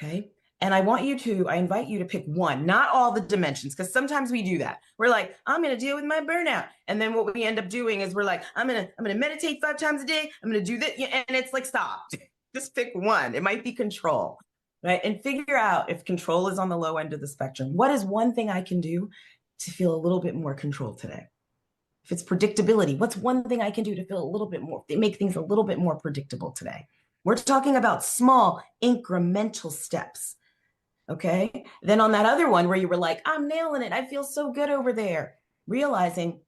Okay. And I invite you to pick one, not all the dimensions, because sometimes we do that. We're like, I'm going to deal with my burnout. And then what we end up doing is we're like, I'm going to meditate 5 times a day. I'm going to do this. And it's like, stop, just pick one. It might be control, right? And figure out if control is on the low end of the spectrum. What is one thing I can do to feel a little bit more control today? If it's predictability, what's one thing I can do to feel a little bit more, make things a little bit more predictable today? We're talking about small incremental steps. Okay. Then on that other one where you were like, I'm nailing it, I feel so good over there, realizing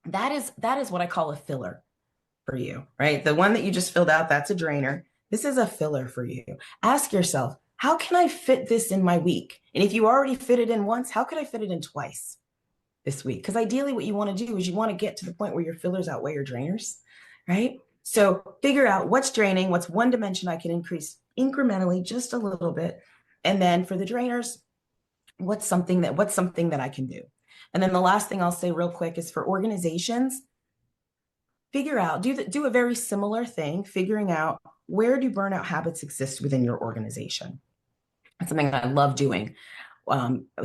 that is what I call a filler for you, right? The one that you just filled out, that's a drainer. This is a filler for you. Ask yourself, how can I fit this in my week? And if you already fit it in once, how could I fit it in twice this week? Because ideally what you want to do is you want to get to the point where your fillers outweigh your drainers, right? So figure out what's draining, what's one dimension I can increase incrementally just a little bit. And then for the drainers, what's something that I can do? And then the last thing I'll say real quick is for organizations, figure out, do a very similar thing, figuring out where do burnout habits exist within your organization. That's something I love doing,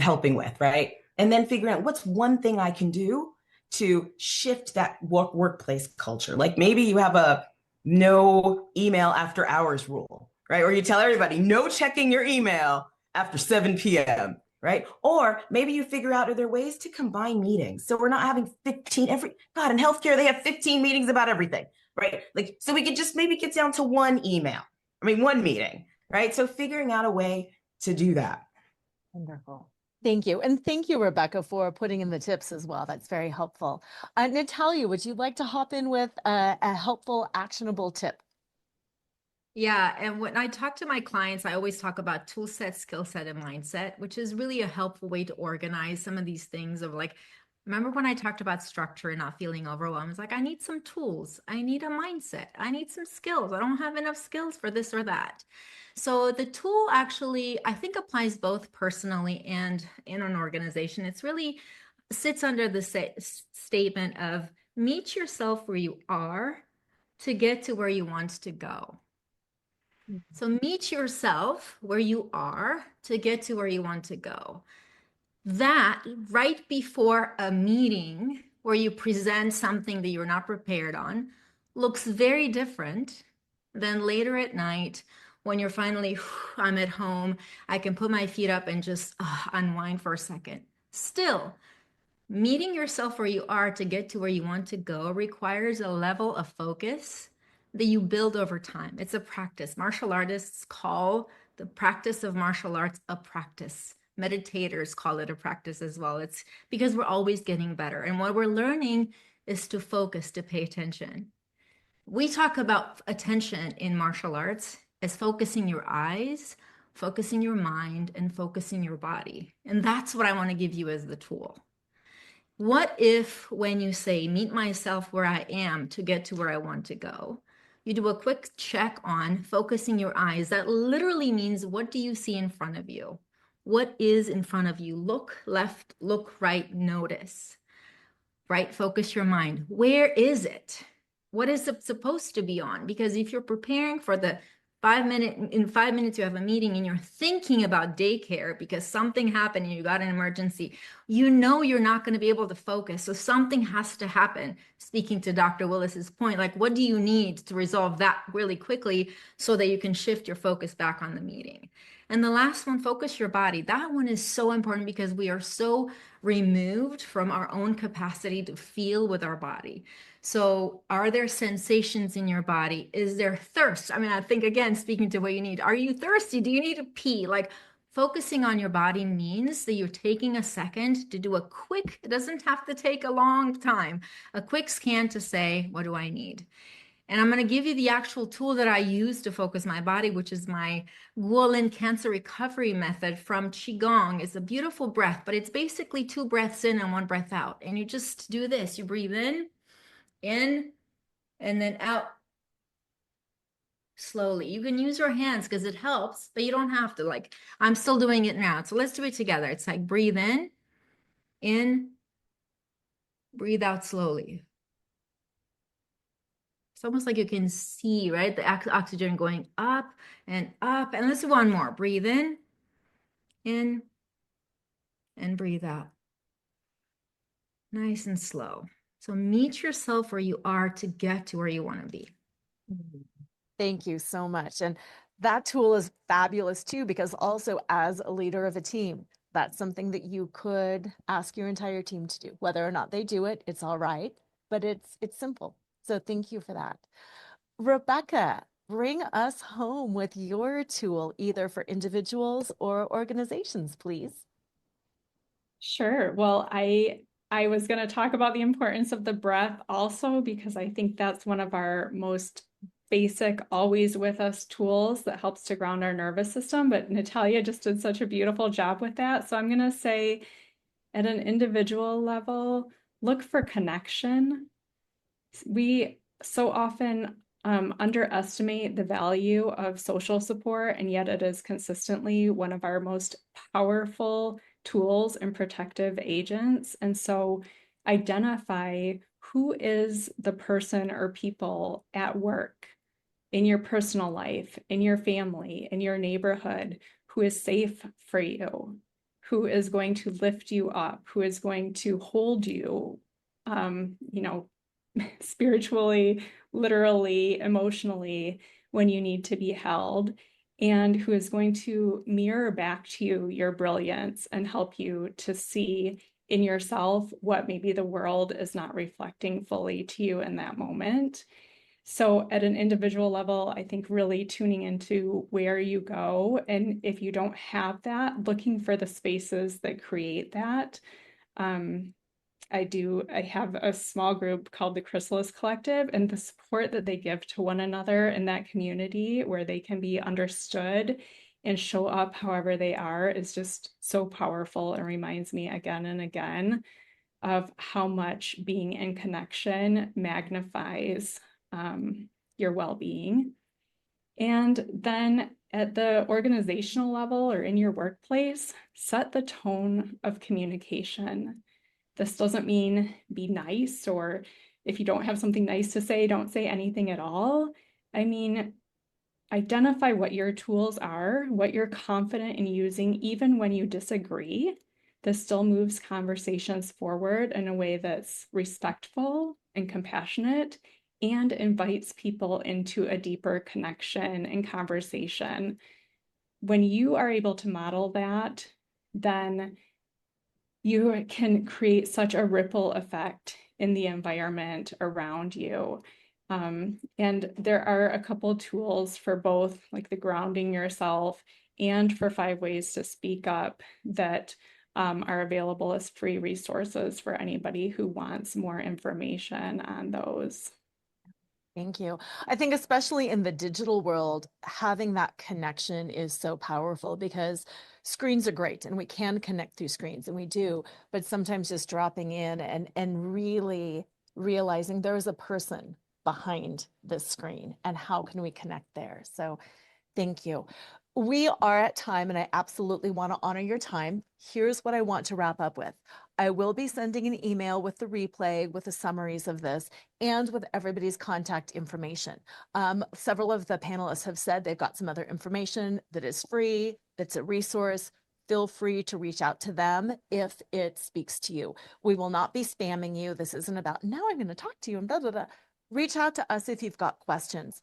helping with, right? And then figuring out what's one thing I can do to shift that workplace culture. Like maybe you have a no email after hours rule, right? Or you tell everybody no checking your email after 7 p.m., right? Or maybe you figure out, are there ways to combine meetings? So we're not having 15 God, in healthcare, they have 15 meetings about everything, right? Like, so we could just maybe get down to one meeting, right? So figuring out a way to do that. Wonderful. Thank you. And thank you, Rebecca, for putting in the tips as well. That's very helpful. Natalia, would you like to hop in with a helpful, actionable tip? Yeah, and when I talk to my clients, I always talk about tool set, skill set, and mindset, which is really a helpful way to organize some of these things of like, remember when I talked about structure and not feeling overwhelmed? It's like, I need some tools. I need a mindset. I need some skills. I don't have enough skills for this or that. So the tool actually, I think, applies both personally and in an organization. It's really sits under the statement of meet yourself where you are to get to where you want to go. So meet yourself where you are to get to where you want to go. That right before a meeting where you present something that you're not prepared on looks very different than later at night when you're finally, I'm at home, I can put my feet up and just unwind for a second. Still, meeting yourself where you are to get to where you want to go requires a level of focus that you build over time. It's a practice. Martial artists call the practice of martial arts a practice. Meditators call it a practice as well. It's because we're always getting better. And what we're learning is to focus, to pay attention. We talk about attention in martial arts as focusing your eyes, focusing your mind, and focusing your body. And that's what I want to give you as the tool. What if when you say, meet myself where I am to get to where I want to go, you do a quick check on focusing your eyes? That literally means, what do you see in front of you? What is in front of you? Look left, look right, notice. Right? Focus your mind. Where is it? What is it supposed to be on? Because if you're preparing for the in 5 minutes you have a meeting and you're thinking about daycare because something happened and you got an emergency, you know you're not going to be able to focus. So something has to happen. Speaking to Dr. Willis's point, like, what do you need to resolve that really quickly so that you can shift your focus back on the meeting? And the last one, focus your body. That one is so important because we are so removed from our own capacity to feel with our body. So are there sensations in your body? Is there thirst? I mean, I think, again, speaking to what you need, are you thirsty? Do you need to pee? Like, focusing on your body means that you're taking a second to do a quick, it doesn't have to take a long time, a quick scan to say, what do I need? And I'm going to give you the actual tool that I use to focus my body, which is my Guolin cancer recovery method from Qigong. It's a beautiful breath, but it's basically 2 breaths in and 1 breath out. And you just do this. You breathe in, and then out slowly. You can use your hands because it helps, but you don't have to. Like, I'm still doing it now. So let's do it together. It's like breathe in, breathe out slowly. It's almost like you can see, right? The oxygen going up and up. And let's do one more. Breathe in, and breathe out. Nice and slow. So meet yourself where you are to get to where you want to be. Thank you so much. And that tool is fabulous too, because also as a leader of a team, that's something that you could ask your entire team to do. Whether or not they do it, it's all right, but it's simple. So thank you for that. Rebecca, bring us home with your tool, either for individuals or organizations, please. Sure. Well, I was going to talk about the importance of the breath also, because I think that's one of our most basic, always with us tools that helps to ground our nervous system. But Natalia just did such a beautiful job with that. So I'm going to say at an individual level, look for connection. We so often underestimate the value of social support, and yet it is consistently one of our most powerful tools and protective agents. And so identify who is the person or people at work, in your personal life, in your family, in your neighborhood, who is safe for you, who is going to lift you up, who is going to hold you, you know, spiritually, literally, emotionally, when you need to be held, and who is going to mirror back to you your brilliance and help you to see in yourself what maybe the world is not reflecting fully to you in that moment. So at an individual level, I think really tuning into where you go. And if you don't have that, looking for the spaces that create that. I have a small group called the Chrysalis Collective, and the support that they give to one another in that community where they can be understood and show up however they are is just so powerful and reminds me again and again of how much being in connection magnifies your well-being. And then at the organizational level or in your workplace, set the tone of communication. This doesn't mean be nice, or if you don't have something nice to say, don't say anything at all. I mean, identify what your tools are, what you're confident in using, even when you disagree. This still moves conversations forward in a way that's respectful and compassionate and invites people into a deeper connection and conversation. When you are able to model that, then you can create such a ripple effect in the environment around you. And there are a couple tools for both, like the grounding yourself and for 5 ways to speak up that are available as free resources for anybody who wants more information on those. Thank you. I think especially in the digital world, having that connection is so powerful because screens are great and we can connect through screens and we do, but sometimes just dropping in and really realizing there is a person behind this screen and how can we connect there. So thank you. We are at time and I absolutely want to honor your time. Here's what I want to wrap up with. I will be sending an email with the replay, with the summaries of this, and with everybody's contact information. Several of the panelists have said they've got some other information that is free, that's a resource. Feel free to reach out to them if it speaks to you. We will not be spamming you. This isn't about, now I'm going to talk to you and blah, blah, blah. Reach out to us if you've got questions.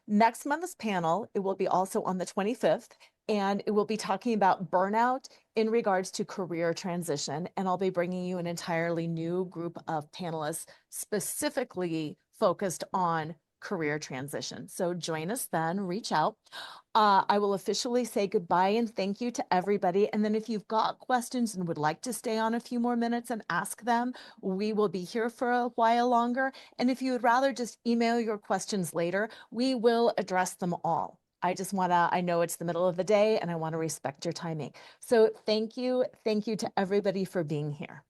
Next month's panel, it will be also on the 25th, and it will be talking about burnout in regards to career transition. And I'll be bringing you an entirely new group of panelists specifically focused on career transition. So join us then, reach out. I will officially say goodbye and thank you to everybody. And then if you've got questions and would like to stay on a few more minutes and ask them, we will be here for a while longer. And if you would rather just email your questions later, we will address them all. I just want to, I know it's the middle of the day and I want to respect your timing. So thank you. Thank you to everybody for being here.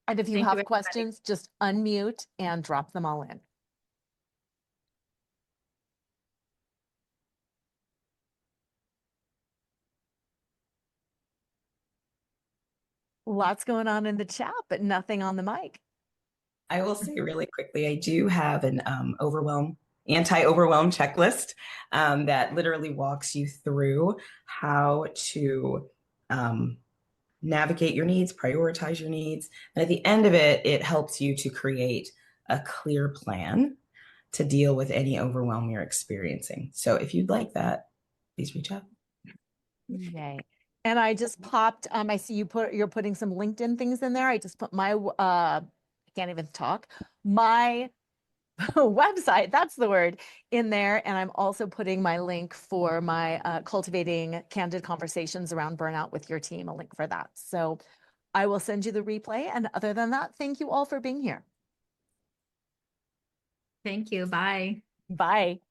And if you Thank you, have everybody. questions, just unmute and drop them all in. Lots going on in the chat, but nothing on the mic. I will say really quickly, I do have an anti-overwhelm checklist that literally walks you through how to navigate your needs, prioritize your needs. And at the end of it, it helps you to create a clear plan to deal with any overwhelm you're experiencing. So if you'd like that, please reach out. Yay. And I just popped, I see you're putting some LinkedIn things in there. I just put my, I can't even talk, my website, that's the word, in there. And I'm also putting my link for my cultivating candid conversations around burnout with your team, a link for that. So I will send you the replay. And other than that, thank you all for being here. Thank you. Bye. Bye.